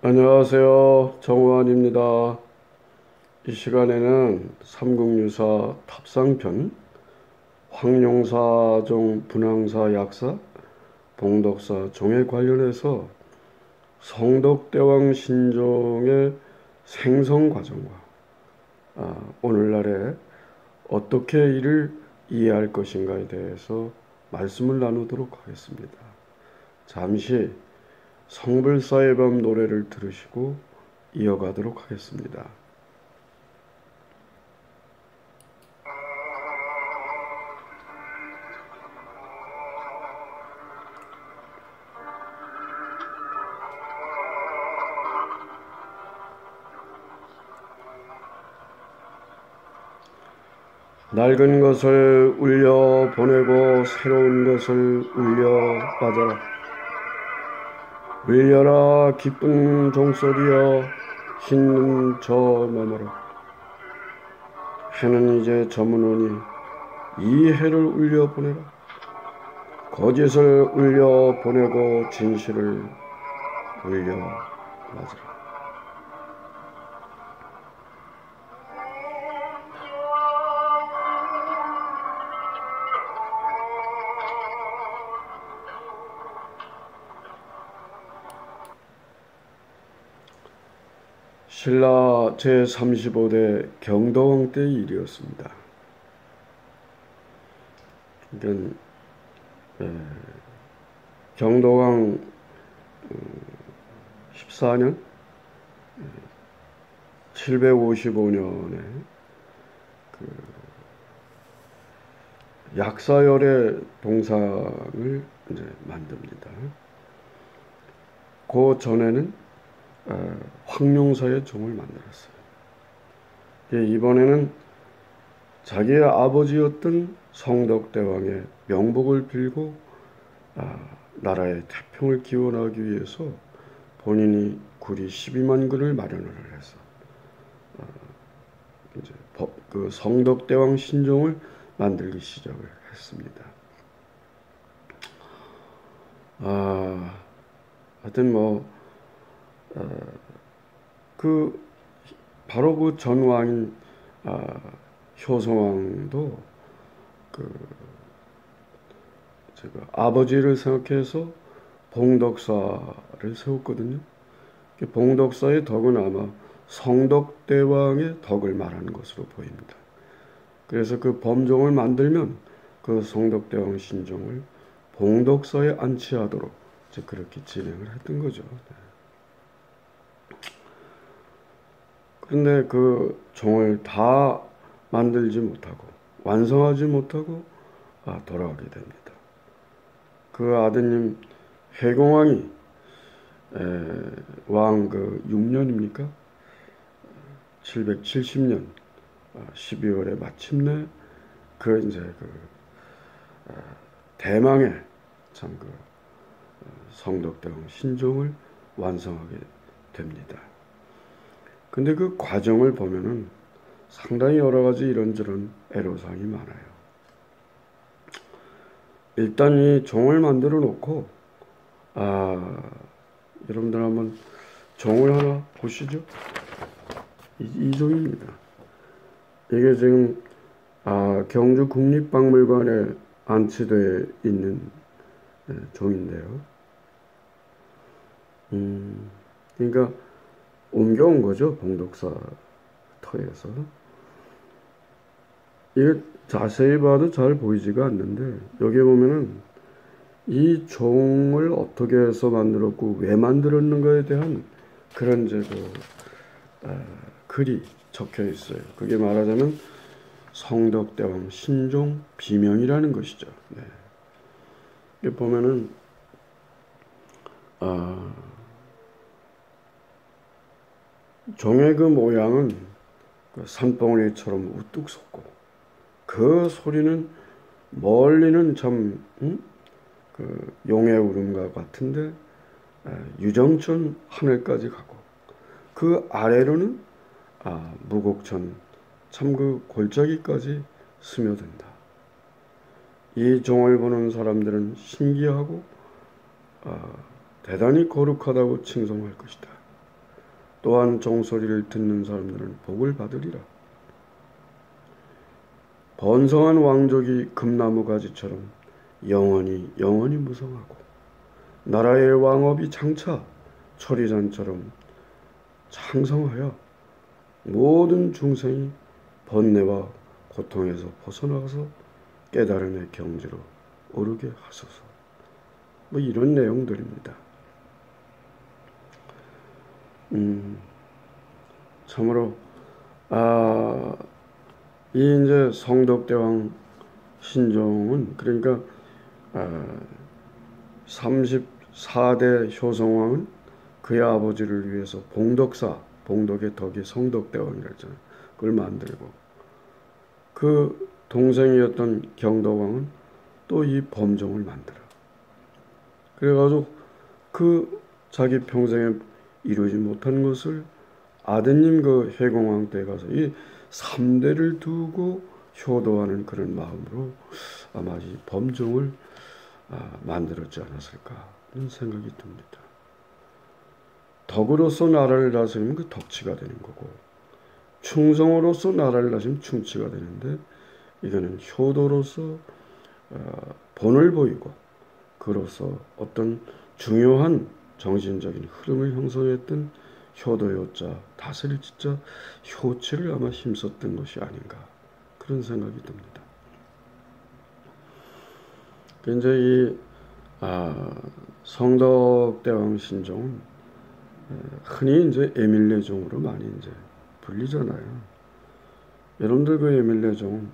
안녕하세요. 정우환입니다. 이 시간에는 삼국유사 탑상편 황룡사종 분황사 약사 봉덕사 종에 관련해서 성덕대왕 신종의 생성 과정과 오늘날에 어떻게 이를 이해할 것인가에 대해서 말씀을 나누도록 하겠습니다. 잠시 성불사의 밤 노래를 들으시고 이어가도록 하겠습니다. 낡은 것을 울려 보내고 새로운 것을 울려 빠져라. 울려라 기쁜 종소리여 흰 저 너머로. 해는 이제 저무노니 이 해를 울려 보내라. 거짓을 울려 보내고 진실을 울려 맞으라. 신라 제35대 경도왕 때의 일이었습니다. 그러니까 경도왕 14년 755년에 약사열의 동상을 이제 만듭니다. 그 전에는 황룡사의 종을 만들었어요. 이번에는 자기의 아버지였던 성덕대왕의 명복을 빌고 나라의 태평을 기원하기 위해서 본인이 구리 12만 근을 마련을 해서 이제 그 성덕대왕 신종을 만들기 시작을 했습니다. 하여튼 바로 그 전왕인 효성왕도 제가 아버지를 생각해서 봉덕사를 세웠거든요. 봉덕사의 덕은 아마 성덕대왕의 덕을 말하는 것으로 보입니다. 그래서 그 범종을 만들면 그 성덕대왕 신종을 봉덕사에 안치하도록 그렇게 진행을 했던 거죠. 그런데 그 종을 다 만들지 못하고 완성하지 못하고 돌아가게 됩니다. 그 아드님 해공왕이 왕 6년입니까? 770년 12월에 마침내 대망의 성덕대왕 신종을 완성하게 됩니다. 근데 그 과정을 보면은 상당히 여러 가지 이런저런 애로사항이 많아요. 일단 이 종을 만들어 놓고 여러분들 한번 종을 하나 보시죠. 이 종입니다. 이게 지금 경주 국립박물관에 안치되어 있는 종인데요. 그러니까 옮겨온 거죠, 봉덕사 터에서. 이게 자세히 봐도 잘 보이지가 않는데 여기 보면은 이 종을 어떻게 해서 만들었고 왜 만들었는가에 대한 그런 글이 적혀 있어요. 그게 말하자면 성덕대왕 신종 비명이라는 것이죠. 여기 보면은 종의 그 모양은 산봉우리처럼 우뚝 솟고 그 소리는 멀리는 참 용의 울음과 같은데 유정천 하늘까지 가고 그 아래로는 무곡천 참 그 골짜기까지 스며든다. 이 종을 보는 사람들은 신기하고 대단히 거룩하다고 칭송할 것이다. 또한 종소리를 듣는 사람들은 복을 받으리라. 번성한 왕족이 금나무 가지처럼 영원히 무성하고 나라의 왕업이 장차 초리잔처럼 창성하여 모든 중생이 번뇌와 고통에서 벗어나가서 깨달음의 경지로 오르게 하소서. 뭐 이런 내용들입니다. 참으로 이 이제 성덕대왕 신종은 그러니까 34대 효성왕은 그의 아버지를 위해서 봉덕의 덕이 성덕대왕이라 했잖아요. 그걸 만들고 그 동생이었던 경덕왕은 또 이 범종을 만들어. 그래가지고 그 자기 평생에 이루지 못한 것을 아드님 그 해공왕 때 가서 이 3대를 두고 효도하는 그런 마음으로 아마 이 범종을 만들었지 않았을까 하는 생각이 듭니다. 덕으로서 나라를 다스리면 그 덕치가 되는 거고 충성으로서 나라를 다스리면 충치가 되는데 이거는 효도로서 본을 보이고 그로서 어떤 중요한 정신적인 흐름을 형성했던 효도요자 다스릴 지자 효치를 아마 힘썼던 것이 아닌가 그런 생각이 듭니다. 이제 이 성덕대왕 신종은 흔히 이제 에밀레종으로 많이 이제 불리잖아요. 여러분들 그 에밀레종은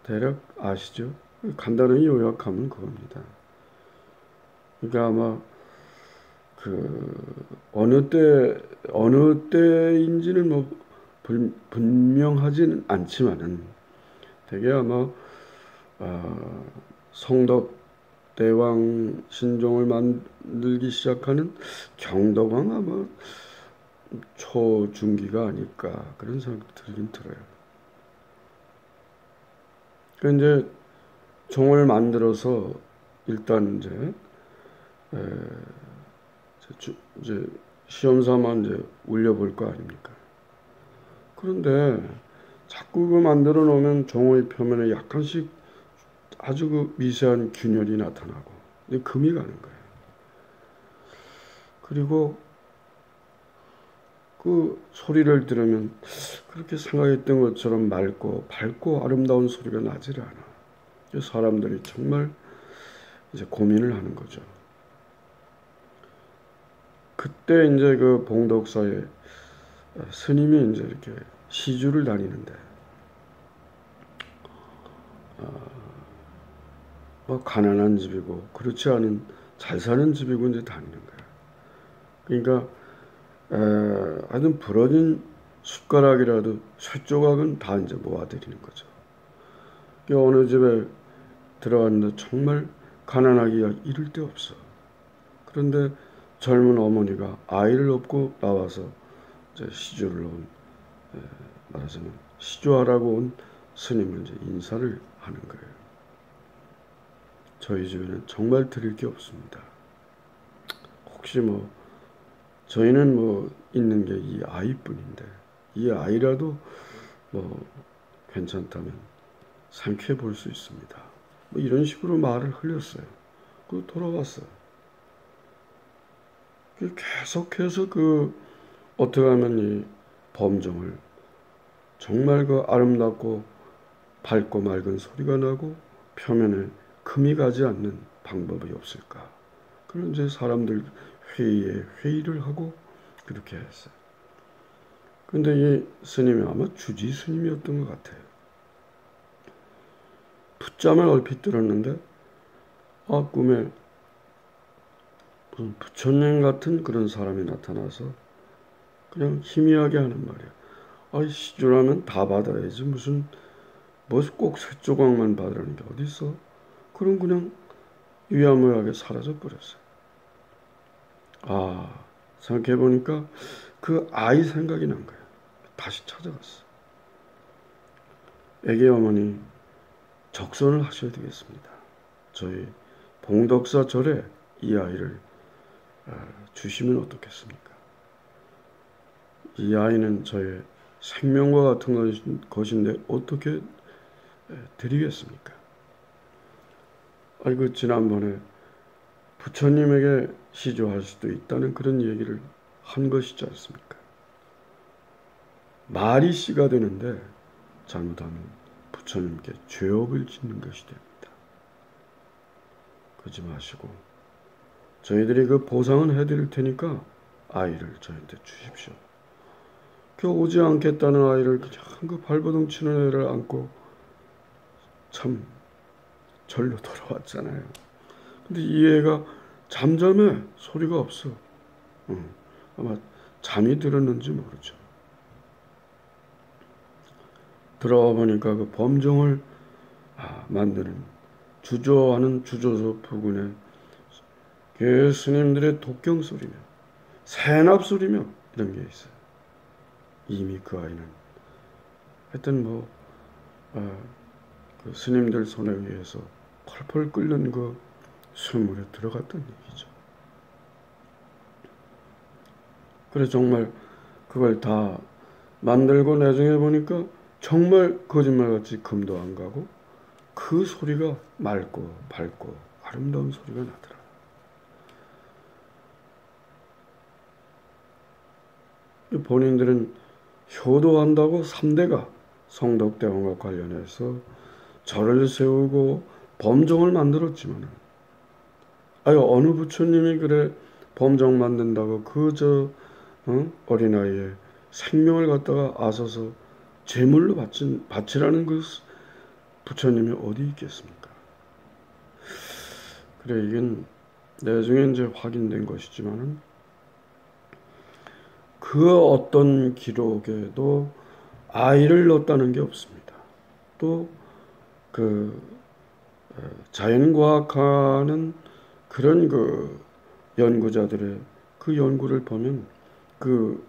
대략 아시죠? 간단히 요약하면 그겁니다. 그러니까 아마 그 어느 때인지는 뭐 분명하지는 않지만은 되게 아마 성덕대왕 신종을 만들기 시작하는 경덕왕 아마 초중기가 아닐까 그런 생각이 들긴 들어요. 그러니까 이제 종을 만들어서 일단 이제 시험삼아 이제 울려볼 거 아닙니까? 그런데 자꾸 그 만들어 놓으면 종의 표면에 약간씩 아주 그 미세한 균열이 나타나고 금이 가는 거예요. 그리고 그 소리를 들으면 그렇게 생각했던 것처럼 밝고 아름다운 소리가 나질 않아. 사람들이 정말 이제 고민을 하는 거죠. 그때 이제 그 봉덕사에 스님이 이제 이렇게 시주를 다니는데 뭐 가난한 집이고 그렇지 않은 잘 사는 집이고 이제 다니는 거야. 그러니까 하여튼 부러진 숟가락이라도 쇠조각은 다 이제 모아드리는 거죠. 어느 집에 들어갔는데 정말 가난하기가 이를 데 없어. 그런데 젊은 어머니가 아이를 업고 나와서 이제 시주를 말하자면 시주하라고 온 스님을 이제 인사를 하는 거예요. 저희 집에는 정말 드릴 게 없습니다. 혹시 뭐 저희는 뭐 있는 게 이 아이뿐인데 이 아이라도 뭐 괜찮다면 상쾌해 볼 수 있습니다. 뭐 이런 식으로 말을 흘렸어요. 그리고 돌아왔어요. 계속해서 어떻게 하면 이 범종을 정말 그 아름답고 밝고 맑은 소리가 나고 표면에 금이 가지 않는 방법이 없을까. 그런 이제 사람들 회의를 하고 그렇게 했어요. 근데 이 스님이 아마 주지 스님이었던 것 같아요. 붓잠을 얼핏 들었는데 꿈에 부처님 같은 그런 사람이 나타나서 그냥 희미하게 하는 말이야. 시주라면 다 받아야지 무슨 뭐 꼭 쇠조각만 받으라는 게 어디 있어? 그럼 그냥 유야무야하게 사라져 버렸어요. 생각해보니까 그 아이 생각이 난 거야. 다시 찾아갔어. 애기 어머니 적선을 하셔야 되겠습니다. 저희 봉덕사 절에 이 아이를 주시면 어떻겠습니까? 이 아이는 저의 생명과 같은 것인데 어떻게 드리겠습니까? 아이고, 지난번에 부처님에게 시조할 수도 있다는 그런 얘기를 한 것이지 않습니까? 말이 씨가 되는데 잘못하면 부처님께 죄업을 짓는 것이 됩니다. 그러지 마시고 저희들이 그 보상은 해드릴 테니까 아이를 저희한테 주십시오. 그 오지 않겠다는 아이를 그냥 그 발버둥 치는 애를 안고 참 절로 돌아왔잖아요. 근데 이 애가 잠잠해. 소리가 없어. 아마 잠이 들었는지 모르죠. 들어와 보니까 그 범종을 만드는 주조하는 주조소 부근에 그 스님들의 독경 소리며 세납 소리며 이런 게 있어요. 이미 그 아이는 하여튼 그 스님들 손에 의해서 펄펄 끓는 그 술물에 들어갔던 얘기죠. 그래 정말 그걸 다 만들고 나중에 보니까 정말 거짓말같이 금도 안 가고 그 소리가 맑고 밝고 아름다운 소리가 나더라. 본인들은 효도한다고 3대가 성덕대왕과 관련해서 절을 세우고 범종을 만들었지만 어느 부처님이 그래 범종 만든다고 어린아이의 생명을 갖다가 앗아서 제물로 바치라는 그 부처님이 어디 있겠습니까? 그래 이건 나중에 이제 확인된 것이지만은 그 어떤 기록에도 아이를 넣었다는 게 없습니다. 또 그 자연과학하는 그런 그 연구자들의 그 연구를 보면 그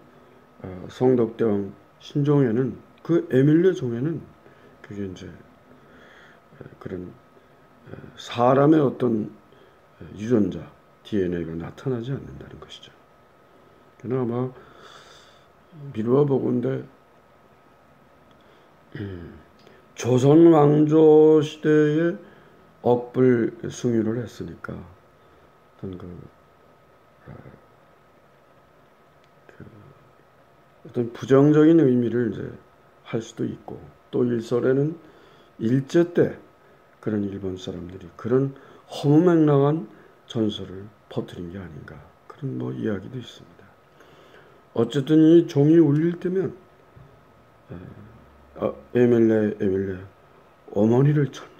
성덕대왕 신종에는 그 에밀레 종에는 그게 이제 그런 사람의 어떤 유전자 DNA가 나타나지 않는다는 것이죠. 그나마 미루어 보건대 조선 왕조 시대에 억불 숭유를 했으니까 어떤 부정적인 의미를 이제 할 수도 있고 또 일설에는 일제 때 그런 일본 사람들이 그런 허무맹랑한 전설을 퍼뜨린 게 아닌가 그런 이야기도 있습니다. 어쨌든 이 종이 울릴 때면 에밀레 어머니를 찾는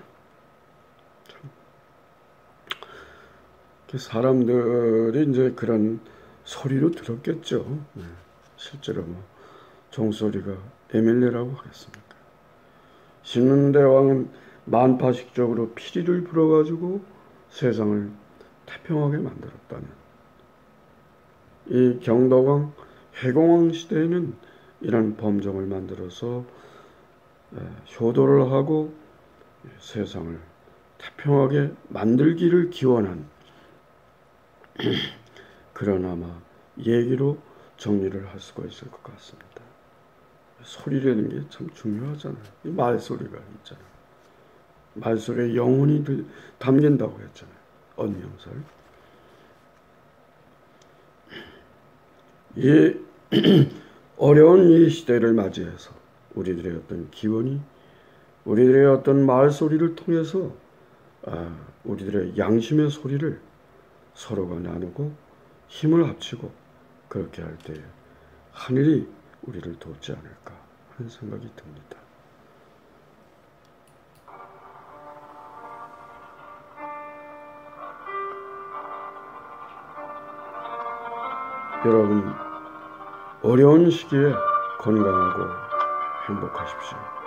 사람들이 이제 그런 소리로 들었겠죠. 실제로 종소리가 에밀레라고 하겠습니까? 신문대왕은 만파식적으로 피리를 불어가지고 세상을 태평하게 만들었다는 이 경덕왕 해공왕 시대에는 이런 범정을 만들어서 효도를 하고 세상을 태평하게 만들기를 기원한 그런 아마 얘기로 정리를 할 수가 있을 것 같습니다. 소리라는 게 참 중요하잖아요. 이 말소리가 있잖아요. 말소리에 영혼이 담긴다고 했잖아요. 언명설. 이 어려운 이 시대를 맞이해서 우리들의 어떤 기원이 우리들의 어떤 말소리를 통해서 우리들의 양심의 소리를 서로가 나누고 힘을 합치고 그렇게 할 때 하늘이 우리를 돕지 않을까 하는 생각이 듭니다. 여러분 어려운 시기에 건강하고 행복하십시오.